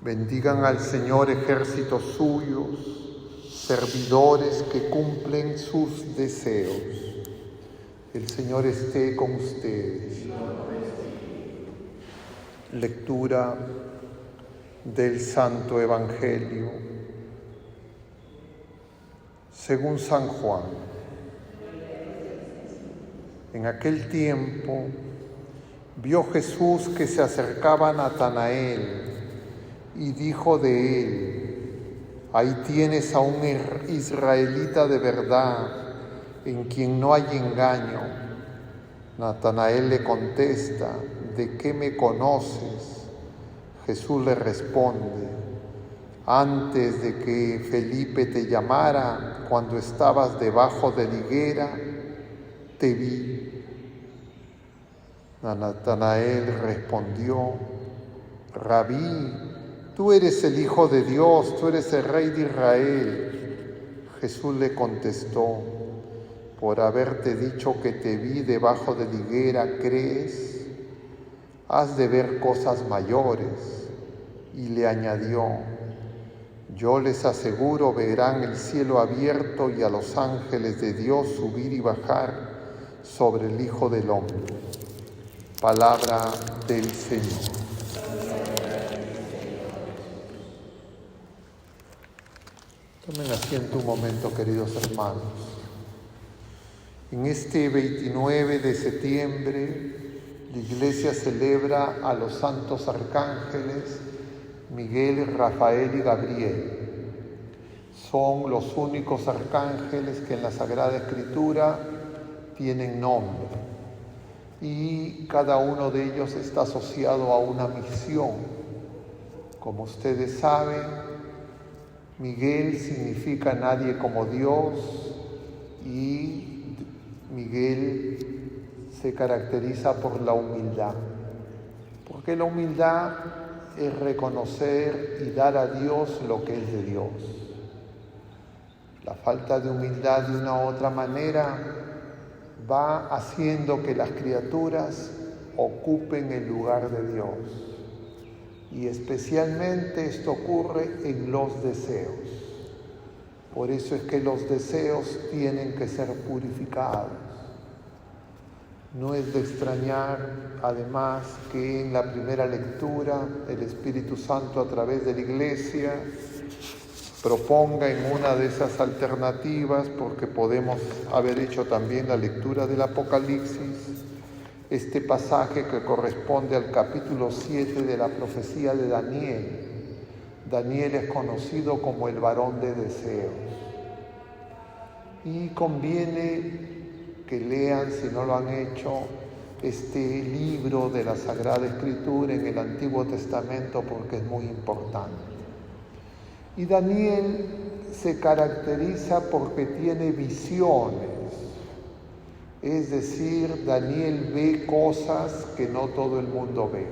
Bendigan al Señor ejércitos suyos, servidores que cumplen sus deseos. El Señor esté con ustedes. Lectura del Santo Evangelio según San Juan. En aquel tiempo vio Jesús que se acercaba Natanael y dijo de él: ahí tienes a un israelita de verdad, en quien no hay engaño. Natanael le contesta: ¿de qué me conoces? Jesús le responde: antes de que Felipe te llamara, cuando estabas debajo de la higuera, te vi. Natanael respondió: Rabí, tú eres el Hijo de Dios, tú eres el Rey de Israel. Jesús le contestó: por haberte dicho que te vi debajo de la higuera, ¿crees? Has de ver cosas mayores. Y le añadió: yo les aseguro, verán el cielo abierto y a los ángeles de Dios subir y bajar sobre el Hijo del Hombre. Palabra del Señor. Tomen asiento un momento, queridos hermanos. En este 29 de septiembre, la Iglesia celebra a los santos arcángeles Miguel, Rafael y Gabriel. Son los únicos arcángeles que en la Sagrada Escritura tienen nombre. Y cada uno de ellos está asociado a una misión. Como ustedes saben, Miguel significa nadie como Dios, y Miguel se caracteriza por la humildad, porque la humildad es reconocer y dar a Dios lo que es de Dios. La falta de humildad, de una u otra manera, va haciendo que las criaturas ocupen el lugar de Dios. Y especialmente esto ocurre en los deseos. Por eso es que los deseos tienen que ser purificados. No es de extrañar, además, que en la primera lectura el Espíritu Santo, a través de la Iglesia, proponga en una de esas alternativas, porque podemos haber hecho también la lectura del Apocalipsis, este pasaje que corresponde al capítulo 7 de la profecía de Daniel. Daniel es conocido como el varón de deseos. Y conviene que lean, si no lo han hecho, este libro de la Sagrada Escritura en el Antiguo Testamento, porque es muy importante. Y Daniel se caracteriza porque tiene visiones. Es decir, Daniel ve cosas que no todo el mundo ve.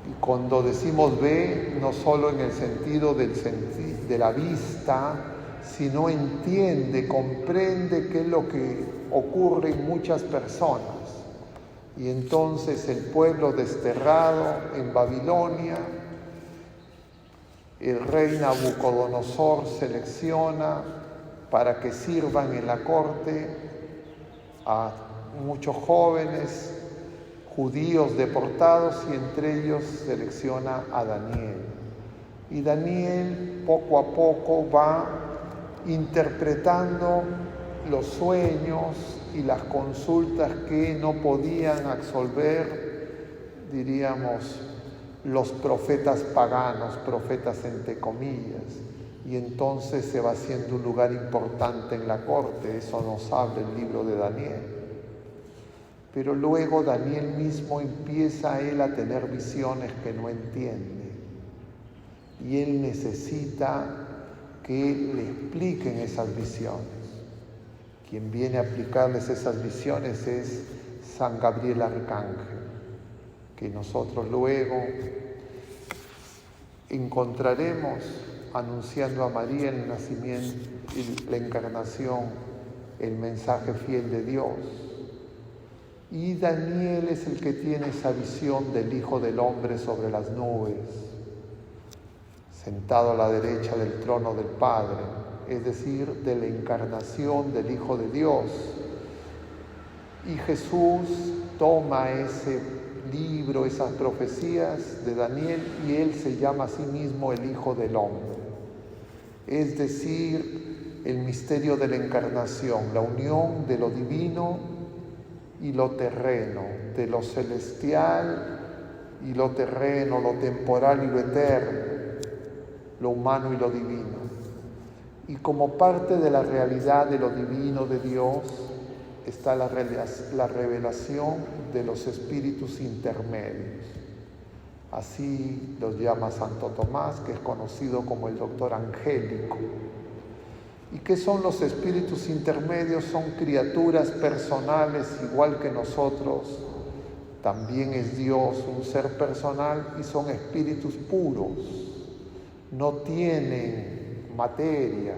Y cuando decimos ve, no solo en el sentido de la vista, sino entiende, comprende qué es lo que ocurre en muchas personas. Y entonces el pueblo desterrado en Babilonia, el rey Nabucodonosor selecciona para que sirvan en la corte a muchos jóvenes judíos deportados, y entre ellos selecciona a Daniel. Y Daniel poco a poco va interpretando los sueños y las consultas que no podían absolver, diríamos, los profetas paganos, profetas entre comillas. Y entonces se va haciendo un lugar importante en la corte. Eso nos habla el libro de Daniel. Pero luego Daniel mismo empieza él a tener visiones que no entiende. Y él necesita que le expliquen esas visiones. Quien viene a aplicarles esas visiones es San Gabriel Arcángel, que nosotros luego encontraremos anunciando a María el nacimiento y la encarnación, el mensaje fiel de Dios. Y Daniel es el que tiene esa visión del Hijo del Hombre sobre las nubes. sentado a la derecha del trono del Padre, es decir, de la encarnación del Hijo de Dios. Y Jesús toma ese libro, esas profecías de Daniel, y Él se llama a sí mismo el Hijo del Hombre. Es decir, el misterio de la encarnación, la unión de lo divino y lo terreno, de lo celestial y lo terreno, lo temporal y lo eterno, lo humano y lo divino. Y como parte de la realidad de lo divino de Dios está la revelación de los espíritus intermedios. Así los llama Santo Tomás, que es conocido como el doctor angélico. ¿Y qué son los espíritus intermedios? Son criaturas personales igual que nosotros. También es Dios un ser personal y son espíritus puros. No tienen materia,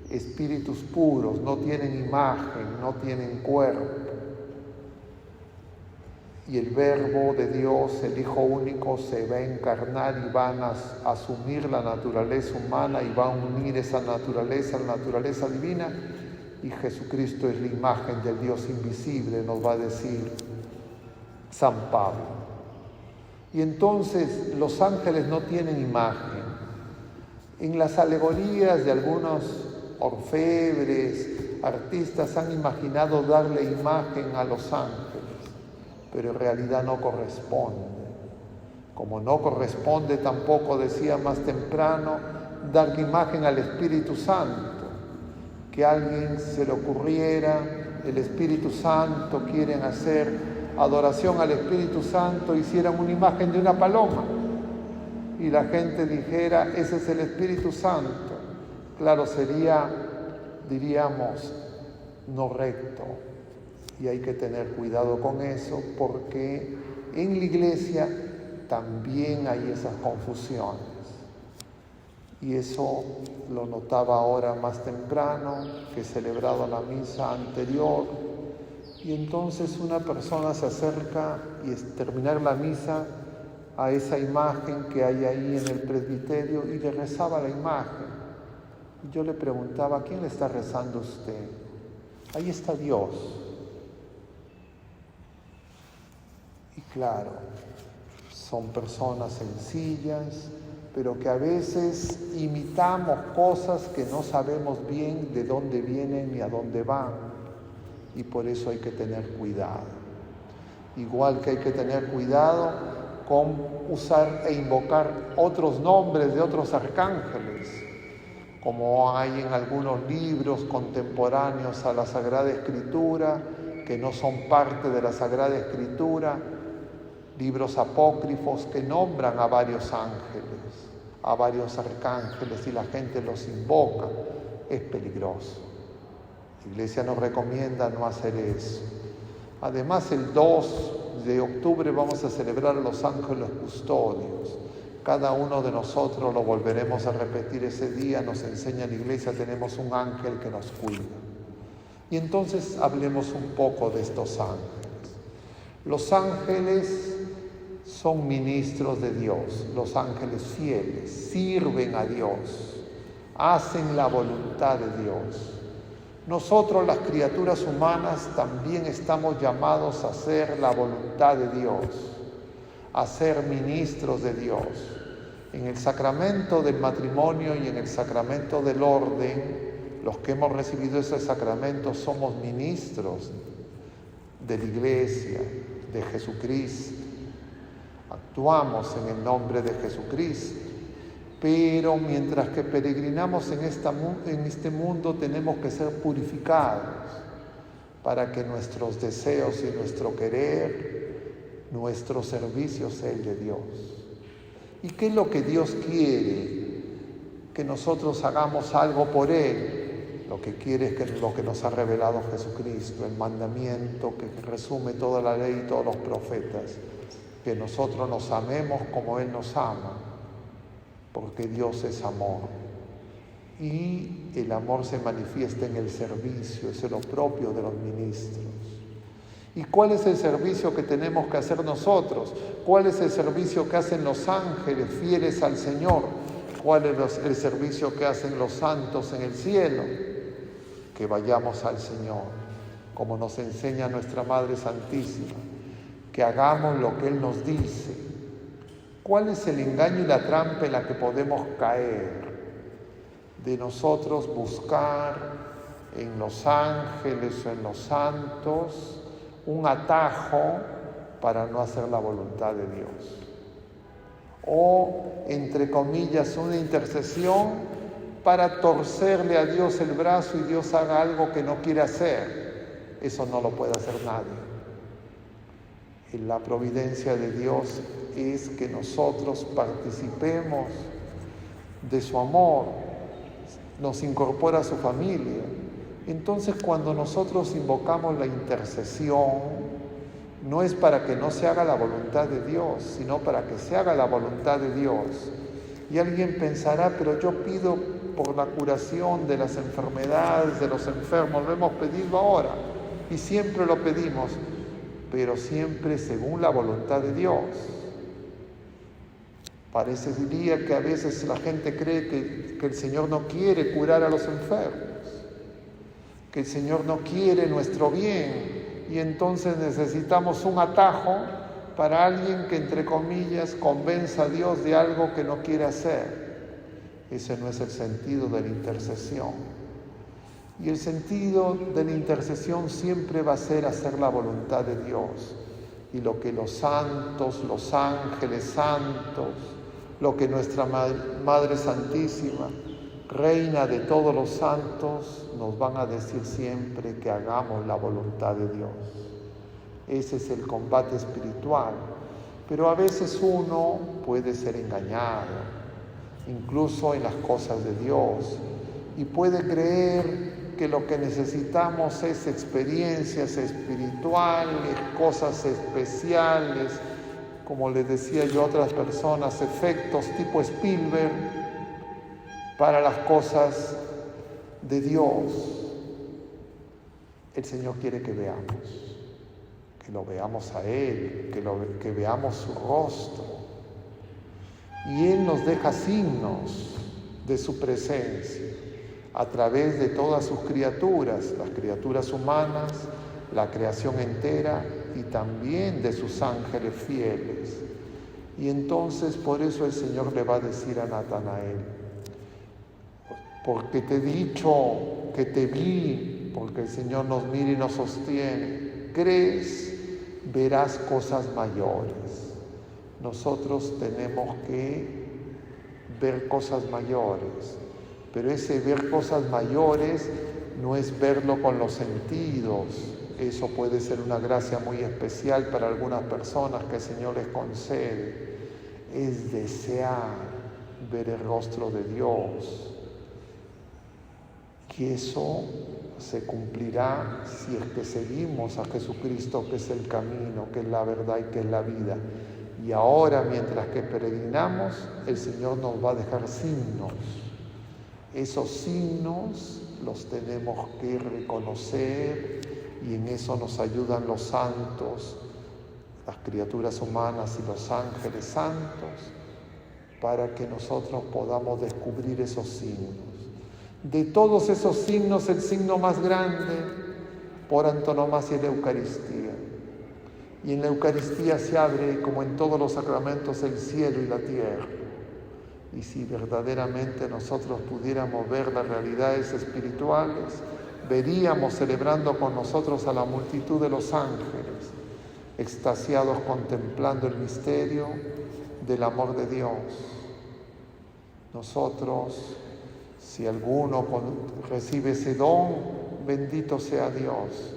espíritus puros, no tienen imagen, no tienen cuerpo. Y el Verbo de Dios, el Hijo único, se va a encarnar y van a asumir la naturaleza humana y va a unir esa naturaleza a la naturaleza divina. Y Jesucristo es la imagen del Dios invisible, nos va a decir San Pablo. Y entonces los ángeles no tienen imagen. En las alegorías de algunos orfebres, artistas han imaginado darle imagen a los ángeles, pero en realidad no corresponde. Como no corresponde tampoco, decía más temprano, darle imagen al Espíritu Santo. Que a alguien se le ocurriera, el Espíritu Santo, quieren hacer adoración al Espíritu Santo, hicieran una imagen de una paloma y la gente dijera, ese es el Espíritu Santo. Claro, sería, diríamos, no recto. Y hay que tener cuidado con eso, porque en la iglesia también hay esas confusiones. Y eso lo notaba ahora más temprano, que he celebrado la misa anterior. Y entonces una persona se acerca y terminar la misa a esa imagen que hay ahí en el presbiterio y le rezaba la imagen. Y yo le preguntaba, ¿a quién le está rezando usted? Ahí está Dios. Y claro, son personas sencillas, pero que a veces imitamos cosas que no sabemos bien de dónde vienen ni a dónde van. Y por eso hay que tener cuidado. Igual que hay que tener cuidado con usar e invocar otros nombres de otros arcángeles, como hay en algunos libros contemporáneos a la Sagrada Escritura, que no son parte de la Sagrada Escritura, libros apócrifos que nombran a varios ángeles, a varios arcángeles, y la gente los invoca. Es peligroso. La Iglesia nos recomienda no hacer eso. Además, el 2 de octubre vamos a celebrar a los ángeles custodios. Cada uno de nosotros lo volveremos a repetir ese día. Nos enseña la Iglesia, tenemos un ángel que nos cuida. Y entonces hablemos un poco de estos ángeles. Los ángeles son ministros de Dios. Los ángeles fieles sirven a Dios, hacen la voluntad de Dios. Nosotros, las criaturas humanas, también estamos llamados a hacer la voluntad de Dios, a ser ministros de Dios. En el sacramento del matrimonio y en el sacramento del orden, los que hemos recibido ese sacramento somos ministros de la Iglesia, de Jesucristo. Actuamos en el nombre de Jesucristo. Pero mientras que peregrinamos en este mundo tenemos que ser purificados para que nuestros deseos y nuestro querer, nuestro servicio sea el de Dios. ¿Y qué es lo que Dios quiere? Que nosotros hagamos algo por Él. Lo que quiere es que lo que nos ha revelado Jesucristo, el mandamiento que resume toda la ley y todos los profetas, que nosotros nos amemos como Él nos ama. Porque Dios es amor y el amor se manifiesta en el servicio, es lo propio de los ministros. ¿Y cuál es el servicio que tenemos que hacer nosotros? ¿Cuál es el servicio que hacen los ángeles fieles al Señor? ¿Cuál es el servicio que hacen los santos en el cielo? Que vayamos al Señor, como nos enseña nuestra Madre Santísima, que hagamos lo que Él nos dice. ¿Cuál es el engaño y la trampa en la que podemos caer? De nosotros buscar en los ángeles o en los santos un atajo para no hacer la voluntad de Dios. O, entre comillas, una intercesión para torcerle a Dios el brazo y Dios haga algo que no quiere hacer. Eso no lo puede hacer nadie. En la providencia de Dios es que nosotros participemos de su amor, nos incorpora a su familia. Entonces, cuando nosotros invocamos la intercesión, no es para que no se haga la voluntad de Dios, sino para que se haga la voluntad de Dios. Y alguien pensará, pero yo pido por la curación de las enfermedades, de los enfermos, lo hemos pedido ahora, y siempre lo pedimos, pero siempre según la voluntad de Dios. Parecería que a veces la gente cree que el Señor no quiere curar a los enfermos, que el Señor no quiere nuestro bien, y entonces necesitamos un atajo para alguien que, entre comillas, convenza a Dios de algo que no quiere hacer. Ese no es el sentido de la intercesión. Y el sentido de la intercesión siempre va a ser hacer la voluntad de Dios. Y lo que los santos, los ángeles santos, lo que nuestra Madre Santísima, Reina de todos los santos, nos van a decir siempre que hagamos la voluntad de Dios. Ese es el combate espiritual. Pero a veces uno puede ser engañado, incluso en las cosas de Dios, y puede creer que lo que necesitamos es experiencias espirituales, cosas especiales, como les decía yo a otras personas, efectos tipo Spielberg, para las cosas de Dios. El Señor quiere que lo veamos a Él, que veamos su rostro. Y Él nos deja signos de su presencia a través de todas sus criaturas, las criaturas humanas, la creación entera y también de sus ángeles fieles. Y entonces por eso el Señor le va a decir a Natanael: porque te he dicho que te vi, porque el Señor nos mira y nos sostiene, crees, verás cosas mayores. Nosotros tenemos que ver cosas mayores, pero ese ver cosas mayores no es verlo con los sentidos. Eso puede ser una gracia muy especial para algunas personas que el Señor les concede. Es desear ver el rostro de Dios. Y eso se cumplirá si es que seguimos a Jesucristo, que es el camino, que es la verdad y que es la vida. Y ahora, mientras que peregrinamos, el Señor nos va a dejar signos. Esos signos los tenemos que reconocer y en eso nos ayudan los santos, las criaturas humanas y los ángeles santos, para que nosotros podamos descubrir esos signos. De todos esos signos, el signo más grande por antonomasia es la Eucaristía. Y en la Eucaristía se abre, como en todos los sacramentos, el cielo y la tierra. Y si verdaderamente nosotros pudiéramos ver las realidades espirituales, veríamos celebrando con nosotros a la multitud de los ángeles, extasiados contemplando el misterio del amor de Dios. Nosotros, si alguno recibe ese don, bendito sea Dios.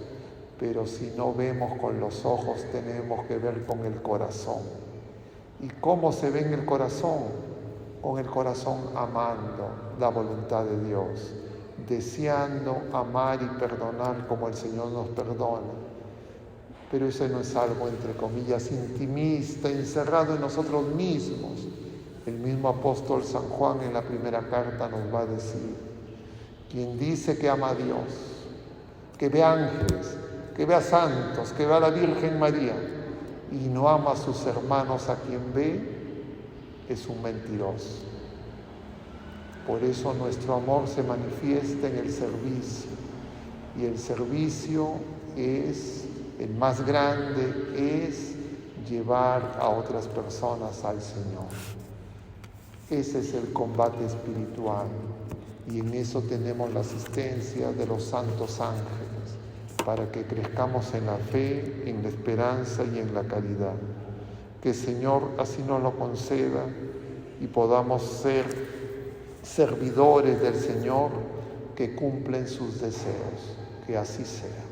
Pero si no vemos con los ojos, tenemos que ver con el corazón. ¿Y cómo se ve en el corazón? Con el corazón amando la voluntad de Dios, deseando amar y perdonar como el Señor nos perdona. Pero eso no es algo, entre comillas, intimista, encerrado en nosotros mismos. El mismo apóstol San Juan en la primera carta nos va a decir: quien dice que ama a Dios, que ve ángeles, que ve a santos, que ve a la Virgen María y no ama a sus hermanos a quien ve, es un mentiroso. Por eso nuestro amor se manifiesta en el servicio. Y el servicio es, el más grande, es llevar a otras personas al Señor. Ese es el combate espiritual. Y en eso tenemos la asistencia de los santos ángeles, para que crezcamos en la fe, en la esperanza y en la caridad. Que el Señor así nos lo conceda y podamos ser servidores del Señor que cumplen sus deseos. Que así sea.